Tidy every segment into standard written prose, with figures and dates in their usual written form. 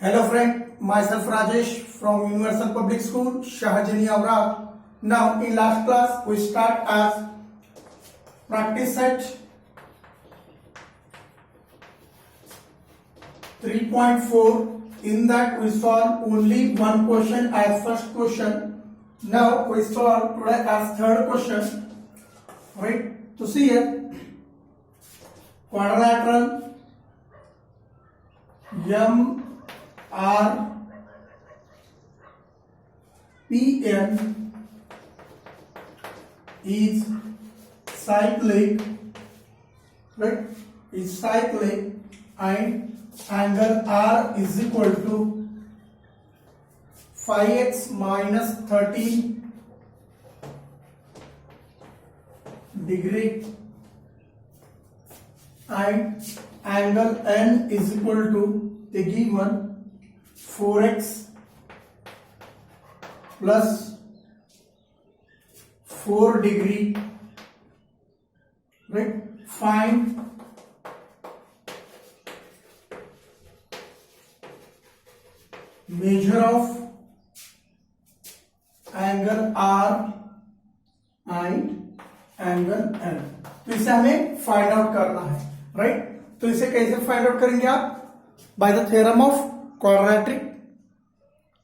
Hello friend, myself Rajesh from Universal Public School, Shahjani Awraq. Now in last class we start as practice set 3.4. In that we solve only one question as first question. Now we solve today as third question. Right? To see here, quadrilateral MRPN is cyclic, right? Is cyclic and angle R is equal to 5x minus 13 degree and angle N is equal to the given 4x plus 4 degree, right? Find measure of angle R and angle N. तो इसे हमें find out करना है, right? तो इसे कैसे find out करेंगे आप? By the theorem of quadratic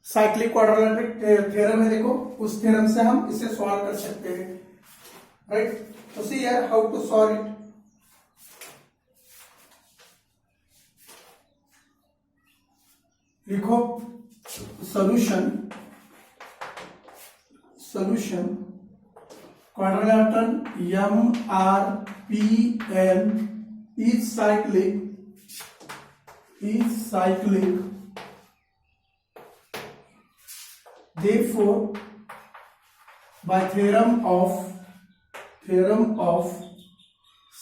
cyclic quadratic theorem है, देखो उस थ्योरम से हम इसे सॉल्व कर सकते हैं, राइट? तो see here how to solve it. लिखो solution quadrilateral MRPN is cyclic. Therefore, by theorem of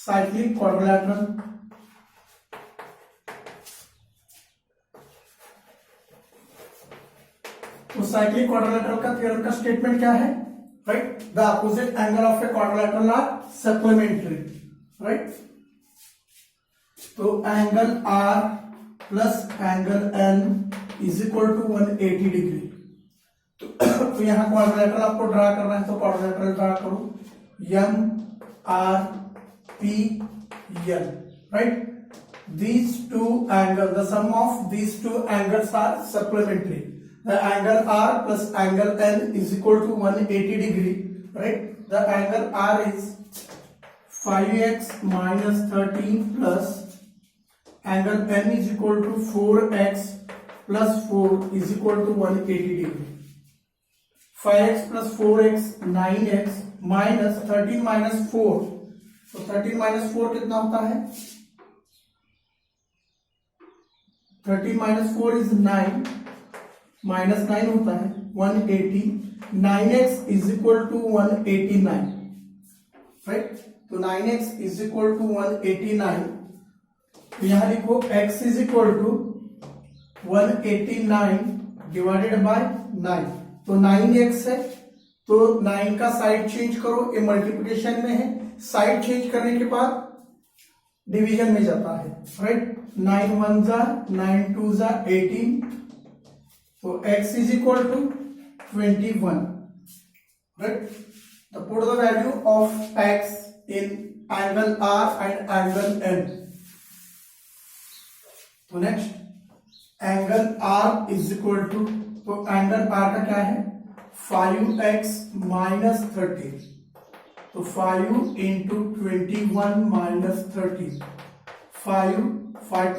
cyclic quadrilateral, तो साइक्लिक क्वाड्रिलेटरल का थ्योरम का स्टेटमेंट क्या है? Right, the opposite angle of a quadrilateral are supplementary, right? तो angle R plus angle N is equal to 180 degree. तो यहां quadrilateral आपको draw करना है, तो क्वाड्रिलेटरल ड्रा करो M R P N, right? These two angles, the sum of these two angles are supplementary. The angle R plus angle N is equal to 180 degree, right? The angle R is 5x minus 13 plus angle N is equal to 4x plus 4 is equal to 180 degree. 5x plus 4x 9x minus 13 minus 4. तो 13 minus 4 कितना होता है? 13 minus 4 is 9. Minus 9 होता है 180. 9x is equal to 189, right? तो 9x is equal to 189. तो यहां लिखो x is equal to 189 divided by 9. तो 9x है, तो 9 का साइड चेंज करो, ये मल्टीप्लिकेशन में है, साइड चेंज करने के बाद डिवीजन में जाता है, राइट? 9 1 जा 9 2 जा 18. So x is equal to 21, right? So put the value of x in angle R and angle N. So next, angle R is equal to, तो angle R का क्या है? 5x minus 30. तो 5 into 21 minus 30. 5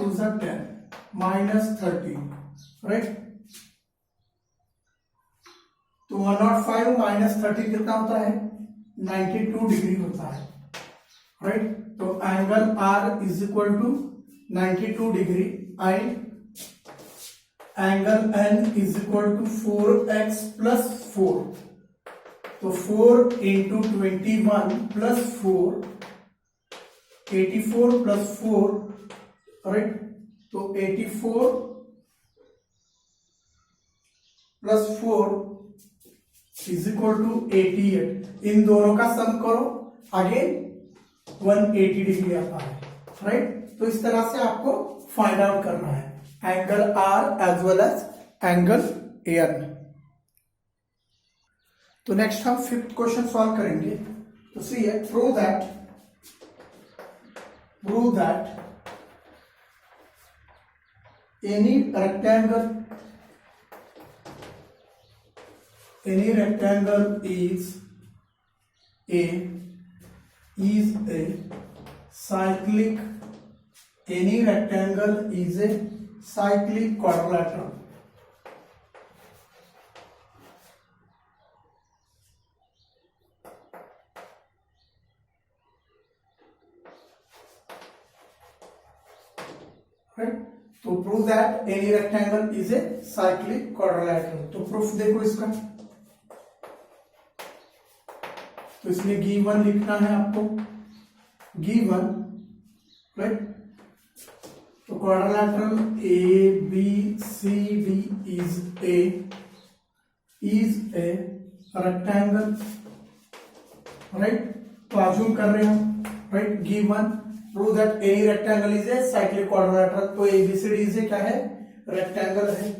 2 is 10 minus 30, right? तो 105 minus 30 कितना होता है? 92 degree होता है, राइट? तो angle R is equal to 92 degree and angle N is equal to 4x plus 4. तो 4 इंटू 21 प्लस 4, 84 प्लस 4, राइट? तो 84 प्लस 4 इज इक्वल टू 88. इन दोनों का सम करो, अगेन 180 डिग्री आता है, राइट? तो इस तरह से आपको फाइंड आउट करना है angle R as well as angle N. तो नेक्स्ट हम फिफ्थ क्वेश्चन सॉल्व करेंगे। तो सी है, prove that any rectangle is a cyclic, any rectangle is a cyclic quadrilateral। Right, तो prove that any rectangle is a cyclic quadrilateral. तो proof देखो इसका, तो इसमें गिवन लिखना है आपको, गिवन, राइट। तो quadrilateral A B C D is a rectangle, right. तो अज्यूम कर रहे हैं, right, given prove that any rectangle is a cyclic quadrilateral. तो एबीसीडी इज ए क्या है, रेक्टेंगल है।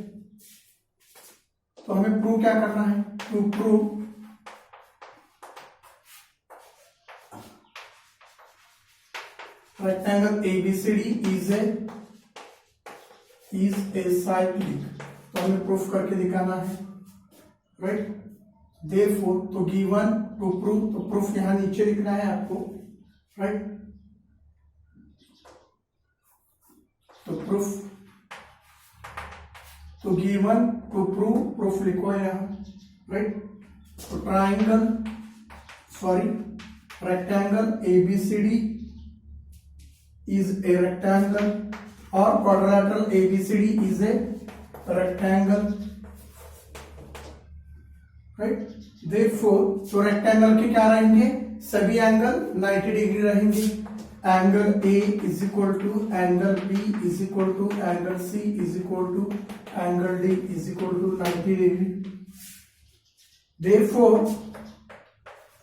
तो हमें प्रूव क्या करना है, to prove rectangle ABCD is a cyclic. तो हमें प्रूफ करके दिखाना है, राइट। देयरफॉर, तो गिवन टू प्रूव, तो प्रूफ यहां नीचे लिखना है आपको, राइट। तो प्रूफ, तो गिवन टू प्रूव, प्रूफ लिखो यहां, राइट। तो rectangle ABCD is a rectangle और quadrilateral ABCD is a rectangle, right. Therefore, तो रेक्टेंगल के क्या रहेंगे, सभी एंगल 90 डिग्री रहेंगे। Angle A is equal to angle B is equal to angle C is equal to angle D is equal to 90 degree. Therefore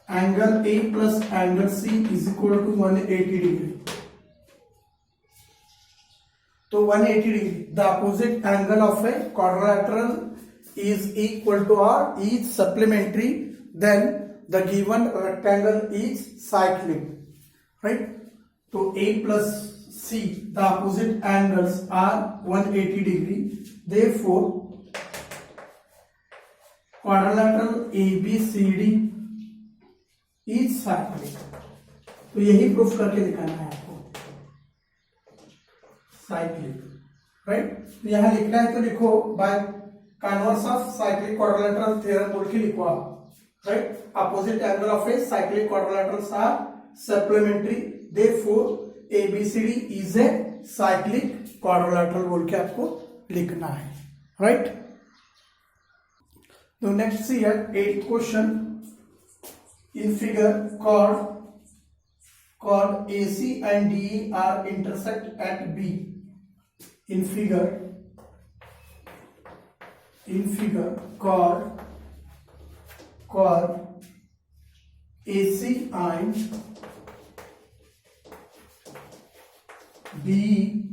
angle A plus angle C is equal to 180 degree. तो 180 degree, the opposite angle of a quadrilateral is equal to और is supplementary, then the given rectangle is cyclic, right. तो A plus C, the opposite angles are 180 degree. Therefore, quadrilateral ABCD is cyclic. तो यही proof करके दिखाना है आपको, cyclic, right. तो यहां लिखना है तो लिखो, by converse of cyclic quadrilateral theorem बोल के लिखो आप, right. Opposite angle of a cyclic quadrilaterals are supplementary, therefore ABCD is a cyclic quadrilateral बोल के आपको लिखना है, राइट। तो नेक्स्ट सी है 8th question. In figure chord AC and DE are intersect at B. In figure chord AC and DE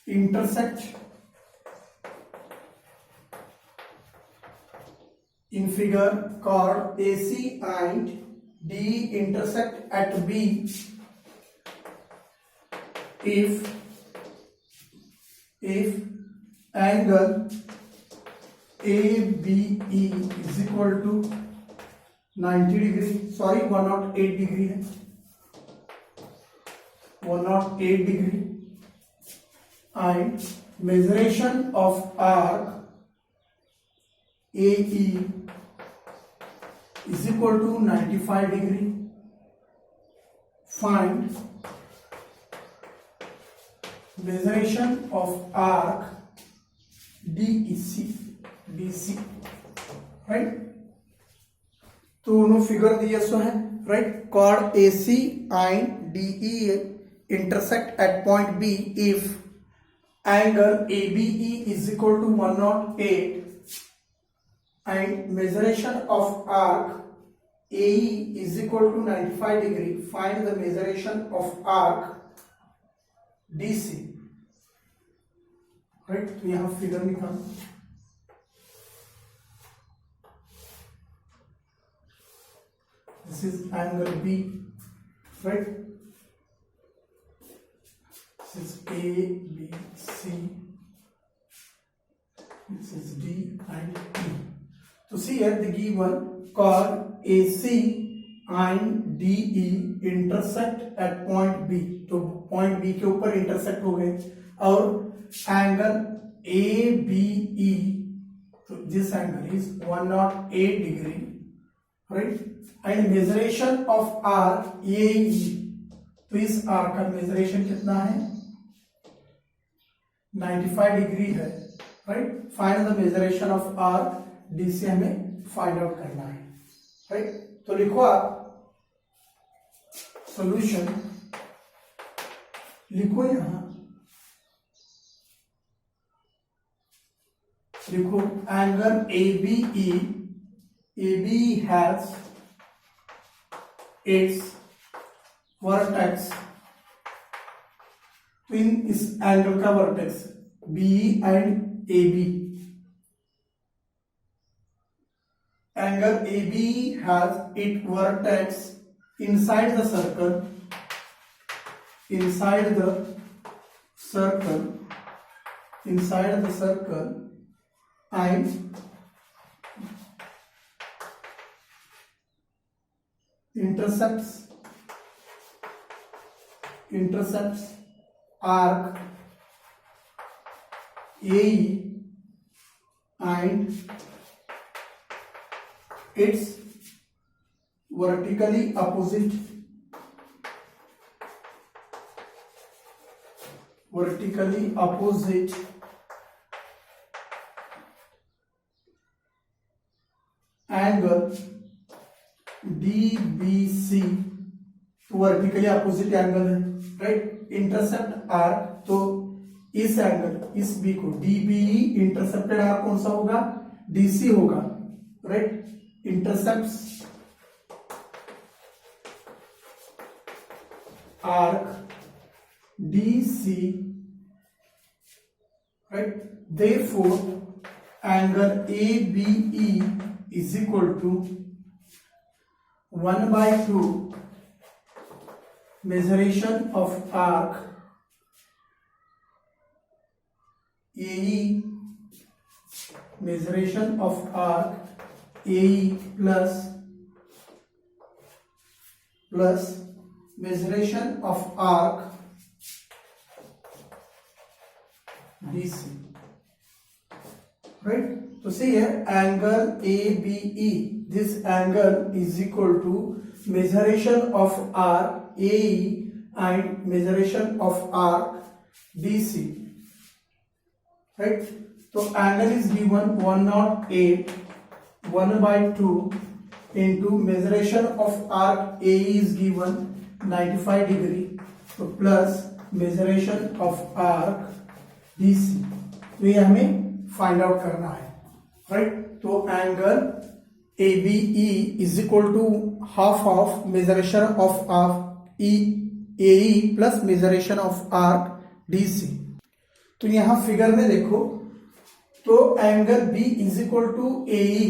intersect in figure chord AC and DE intersect at B if angle ABE is equal to 90 degree, sorry 108 degree है, 108 degree, and measuration of arc AE is equal to 95 degree. Find measuration of arc BC, right? तो दोनों figure दिए सो है, right. chord AC and DE intersect at point B if angle ABE is equal to 108 and measuration of arc AE is equal to 95 degree. Find the measuration of arc DC. Right. तो यहां figure निकालो, this is angle B, right, this is A B C, this is D and E. So see here the given chord AC and DE intersect at point B. तो point B के ऊपर intersect हो गए और angle ABE, तो this angle is 108 degree, right? And measuration of arc AE, तो इस arc का measuration कितना है? 95 डिग्री है, right. Find the measurement of arc DC हमें फाइंड आउट करना है, राइट। तो लिखो आप सॉल्यूशन, लिखो यहां, लिखो angle ABE, ABE has its vertex, तो इन इस एंगल का vertex BE and AB, angle ABE has its vertex inside the circle, inside the circle, inside the circle, and intercepts arc AE and its vertically opposite angle DBC, तो vertically opposite angle है, right. Intercept arc, तो इस angle इस B को DBE, intercepted arc कौन सा होगा? DC होगा, right. Intercepts arc DC, right. Therefore angle ABE is equal to 1/2 measuration of arc AE, measuration of arc AE plus measuration of arc DC, right? So see here angle ABE, this angle is equal to measuration of arc AE and measuration of arc DC, right? So angle is given 108, 1/2 into measuration of arc AE is given 95 degree, so plus measuration of arc DC, तो ये हमें find out करना है, right. तो angle ABE is equal to half of measurement of AE plus measurement of arc DC। तो यहां figure में देखो, तो angle B is equal to AE,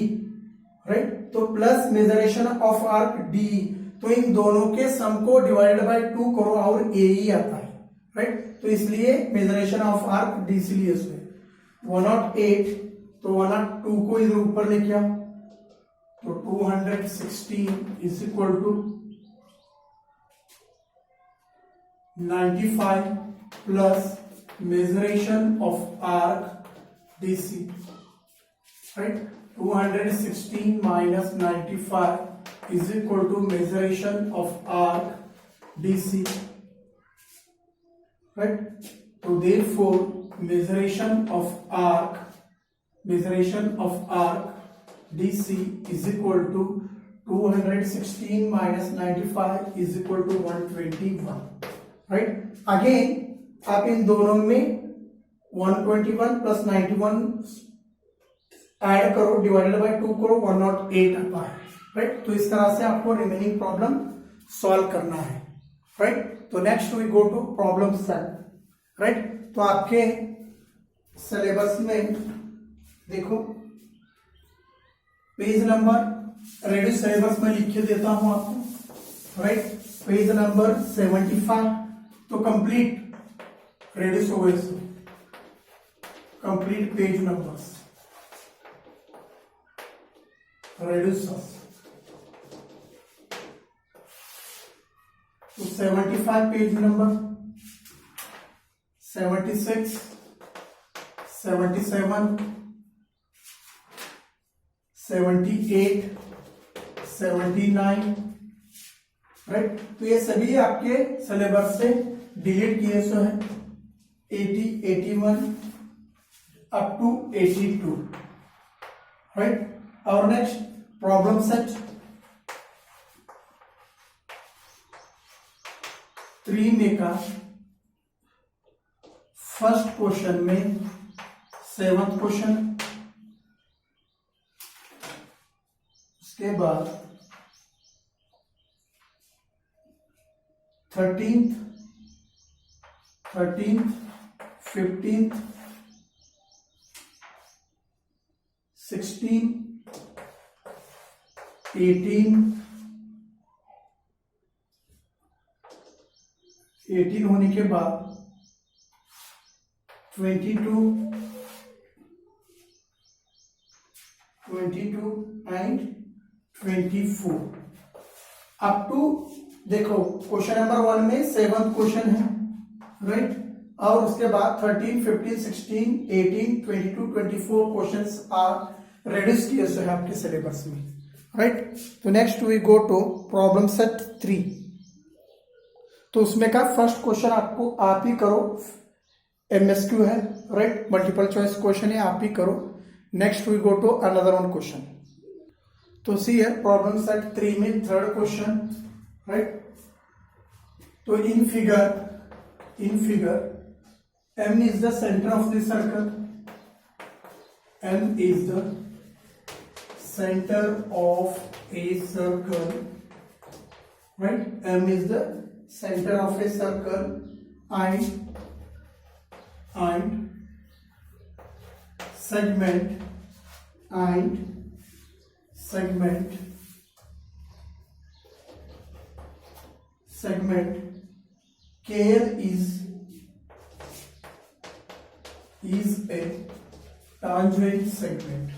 right, तो plus measurement of arc DE, तो इन दोनों के सम को डिवाइडेड बाय 2 करो और AE आता है, राइट। तो इसलिए मेजरेशन ऑफ आर्क DC लिए इसमें 108, तो 102 को इधर ऊपर लेके आओ, तो 216 is equal to 95 plus measurement of arc DC, right. 216 minus 95 is equal to measuration of arc DC, right? So therefore measuration of arc DC is equal to 216 minus 95 is equal to 121, right? Again आप इन दोनों में 121 plus 91 add करो, divided by 2 करो, 108 आता है, right. तो इस तरह से आपको रिमेनिंग प्रॉब्लम सॉल्व करना है, राइट। तो next we go to problem 7, right. तो आपके सिलेबस में देखो पेज नंबर रेडियस सिलेबस में लिख के देता हूं आपको, राइट। पेज नंबर 75 तो कंप्लीट रेडियस हो गए, कंप्लीट पेज नंबर्स रेडियस। तो 75 पेज नंबर, 76, 77, 78, 79, राइट। तो ये सभी आपके सिलेबस से डिलीट किए सो है, 80, 81 अप टू 82, राइट। और नेक्स्ट प्रॉब्लम सेट 3 में का फर्स्ट क्वेश्चन में 7th क्वेश्चन, उसके बाद 13th, 15th, 16, 18 होने के बाद 22 एंड 24 अप टू, देखो क्वेश्चन नंबर 1 में 7th क्वेश्चन है, राइट। और उसके बाद 13, 15, 16, 18, 22, 24 क्वेश्चंस आर रेड्यूस किए है आपके सिलेबस में, राइट। तो next we go to problem set 3। तो उसमें का फर्स्ट क्वेश्चन आपको आप ही करो, एमएसक्यू है, राइट, मल्टीपल चॉइस क्वेश्चन है, आप ही करो। Next we go to another one question. तो सी है प्रॉब्लम सेट 3 में 3rd क्वेश्चन, राइट। तो in figure M is the center of the circle, M is the center of a circle, right? M is the center of a circle and segment KL is a tangent segment,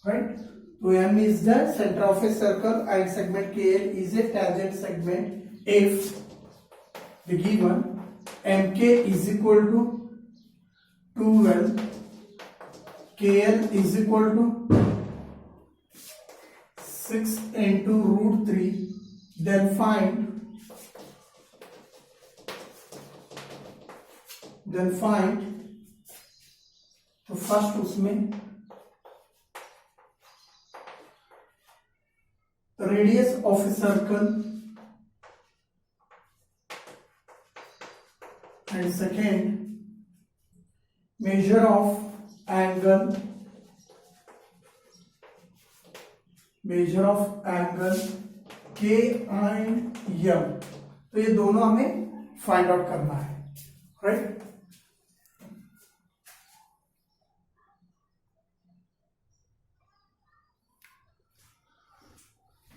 right? So M is the center of a circle and segment KL is a tangent segment if the given MK is equal to 12, KL is equal to 6 into root 3, then find तो first उसमें radius of a circle and second measure of angle के and M. तो ये दोनों हमें find out करना है, right.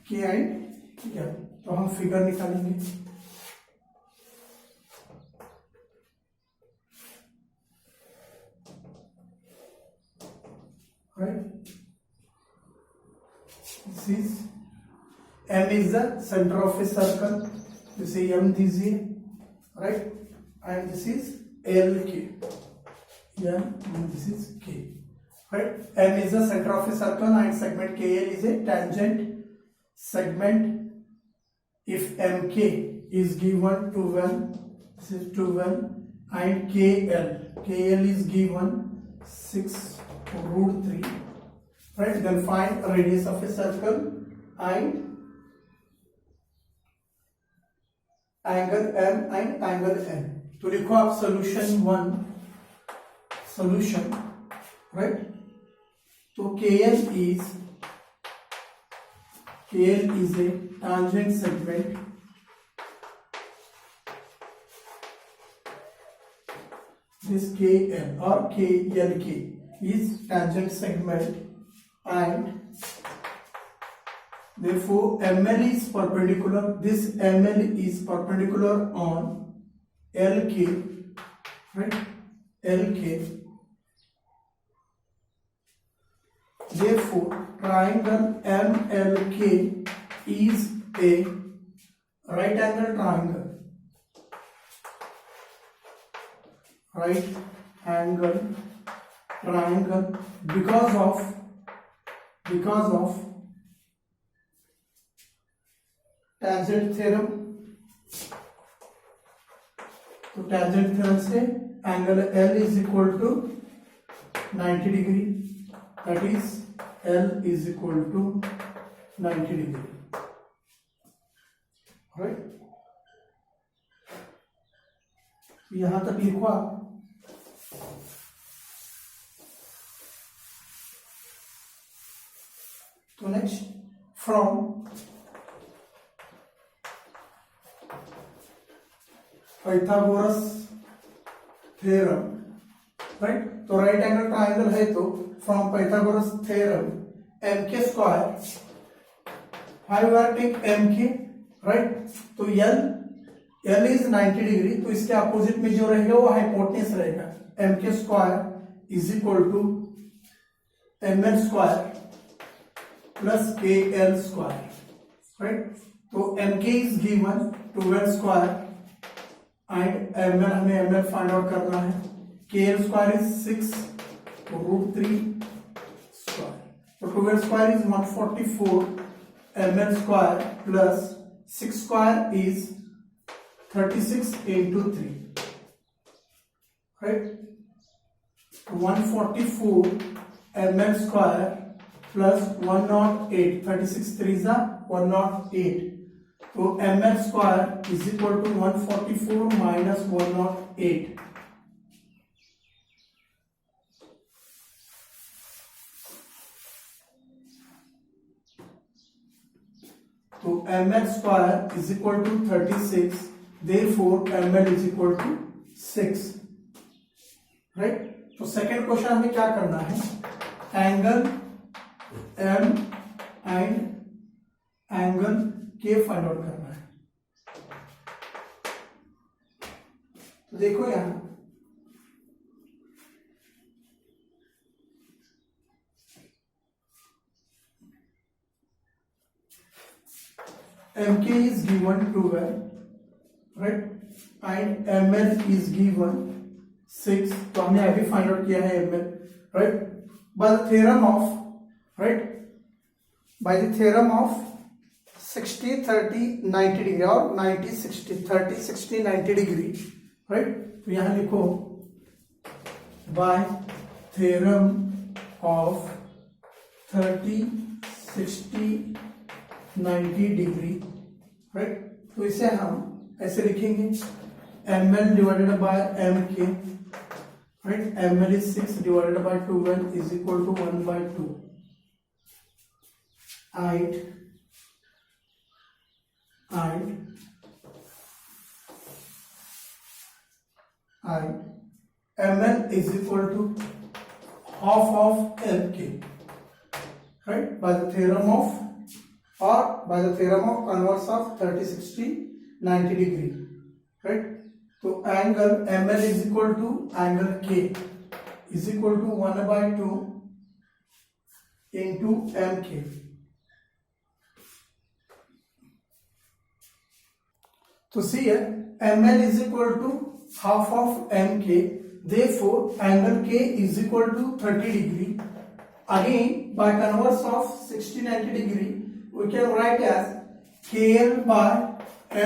के एंड एम, तो हम फिगर निकालेंगे, right. This is M is the center of a circle, इसे M दीजिए, right, and this is LK, this is K, right? M is the center of a circle and segment KL is a tangent segment if MK is given 12, this is 12, and KL is given 6 root 3, right? Then find radius of a circle and angle M and angle N। तो लिखो आप solution 1, solution, right. तो KL is a tangent segment this KL or KLK is tangent segment, and therefore ML is perpendicular. This ML is perpendicular on LK, right? LK. Therefore triangle MLK is a right angle triangle. Right angle triangle because of tangent theorem. तो tangent theorem से angle L is equal to 90 degree, that is L is equal to 90 degree, right? यहां तक लिखो आप। तो next from Pythagoras theorem, right? तो right angle triangle है तो from Pythagoras theorem M K square 5 are take M के, right? तो L इज 90 डिग्री, तो इसके अपोजिट में जो रहेगा वो हाइपोटेन्यूस रहेगा। M K square is equal to M L square plus K L square, right? तो M K is given 12 square and M L हमें एम एल फाइंड आउट करना है। के एल स्क्वायर इज 6 √3 स्क्वायर, तो 12 square is 144 M L square plus 6 square is 36 into 3, right? 144 ml square plus 108, 36 3s are 108. So ml square is equal to 144 minus 108. So ml square is equal to 36. Therefore ml is equal to 6, right? तो second question हमें क्या करना है, angle M and angle K find out करना है। तो देखो यहां MK is given 12, right? And ML is given 6, तो हमने अभी फाइंड आउट किया है ML, right? By the theorem of, right? By the theorem of 60 30 90 degree और 90 60 30 60 90 डिग्री, right? तो यहां लिखो by theorem of 30 60 90 degree, right? तो इसे हम ऐसे लिखेंगे ml divided by mk, right? ml is 6 divided by 12 is equal to 1/2 and ml is equal to half of mk, right? By the theorem of converse of 30 60 90 degree, right? तो angle ML is equal to angle K is equal to 1/2 into MK. तो see here ML is equal to half of MK, therefore angle K is equal to 30 degree. Again by converse of 60 90 degree we can write as KL by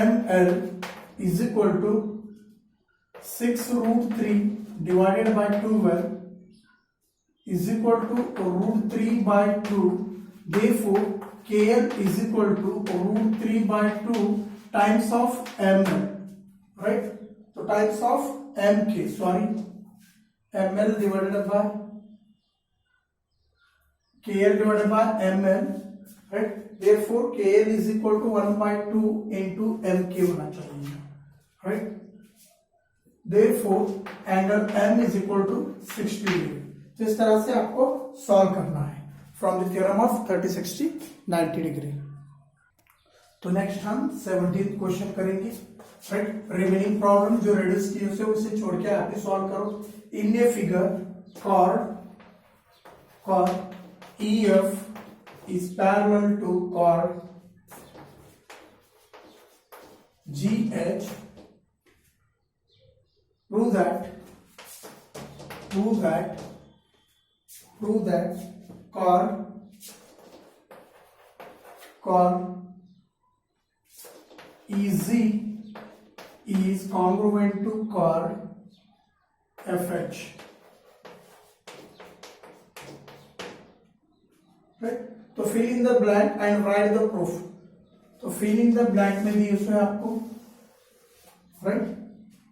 ML is equal to 6√3 divided by 12 is equal to √3/2. Therefore KL is equal to √3/2 times of ML, right? So times of MK, sorry, ML divided by KL divided by ML, right? Therefore KL is equal to 1/2 into MK होना चाहिए, right? Therefore angle M is equal to 60 degree. तो इस तरह से आपको solve करना है from the theorem of 30, 60, 90 degree. तो नेक्स्ट हम 17th क्वेश्चन करेंगे। राइट, रिमेनिंग प्रॉब्लम जो रेड्यूस की उसे छोड़ के आप ही सॉल्व करो। In a figure chord EF is parallel to chord GH. Prove that chord EZ is congruent to chord FH. Right? तो fill in the blank and write the proof। तो fill in the blank में भी उसमें आपको right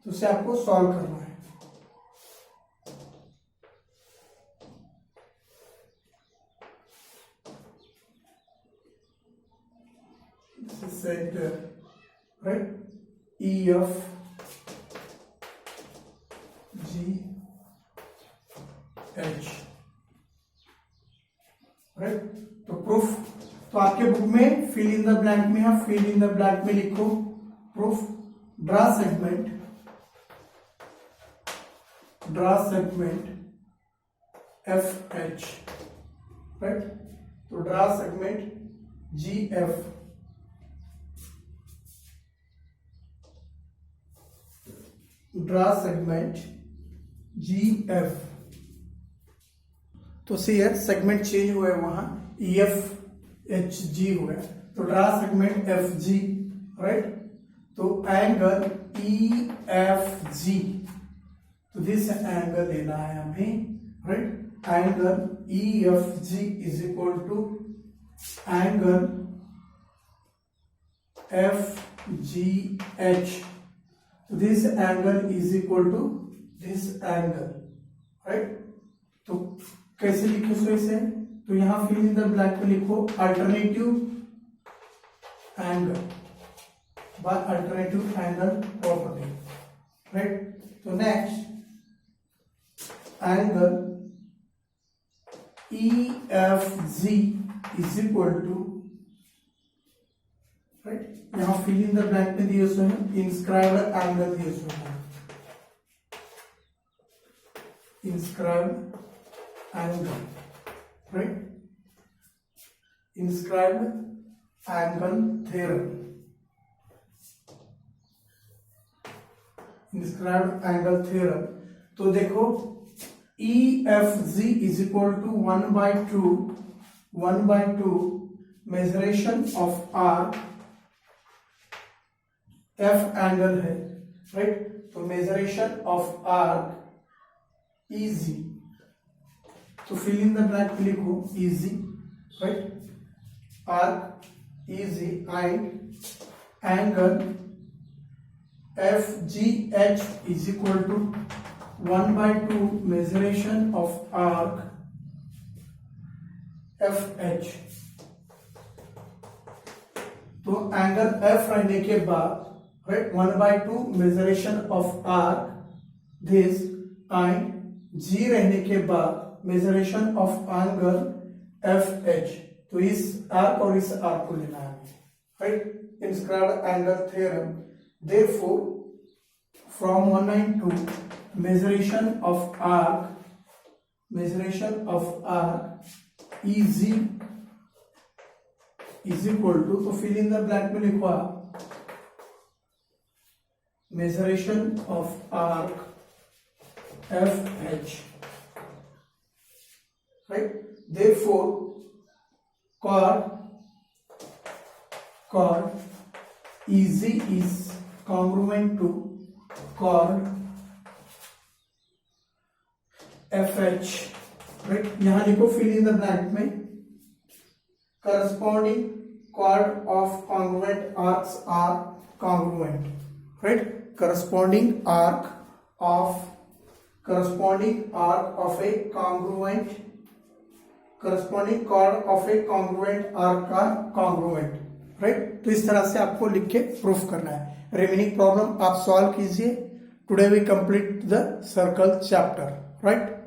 तो उसे आपको solve करना है। This is said right, EF GH। Right, तो प्रूफ तो आपके बुक में फिल इन द ब्लैंक में है, फिल इन द ब्लैंक में लिखो proof draw segment FH। Right, तो draw segment GF draw segment GF। तो सी यार सेगमेंट चेंज हुआ है, वहां EFHG हो गया, तो ड्रा सेगमेंट FG। राइट, तो एंगल EFG, तो दिस एंगल लेना है हमें। Right, angle EFG is equal to angle FGH, तो this angle is equal to this angle. Right, तो कैसे लिखे सो इसे, तो यहां फिल इन द ब्लैंक में लिखो alternative angle by alternative angle property. Right, तो next angle EFG is equal to right, यहां फिल इन द ब्लैंक में दिए सो है इंस्क्राइब्ड एंगल दिए सो है, inscribed angle। right, inscribed angle theorem, inscribed angle theorem। तो देखो EFG is equal to 1/2 measuration of arc F angle है। right, तो measuration of arc EZ, तो फिल इन द ब्लैंक लिखो EZ। Right, arc EZ and angle FGH is equal to 1/2 measurement of arc FH। तो angle F रहने के बाद right 1/2 measurement of arc this and G रहने के बाद मेजरेशन of angle FH। तो इस आर्क और इस आर्क को लेना है। Right, inscribed angle theorem, therefore from 1 and 2 measurement of arc EZ is equal to, तो फिल इन द ब्लैंक में लिखो आप measurement of arc FH। right, therefore chord EZ is congruent to chord FH। right, यहां लिखो fill in the blank में corresponding chord of congruent arcs are congruent। right, corresponding arc of a congruent corresponding chord of a congruent arc are congruent। Right, तो इस तरह से आपको लिख के प्रूफ करना है। रिमेनिंग प्रॉब्लम आप सॉल्व कीजिए। today we complete the circle chapter, right?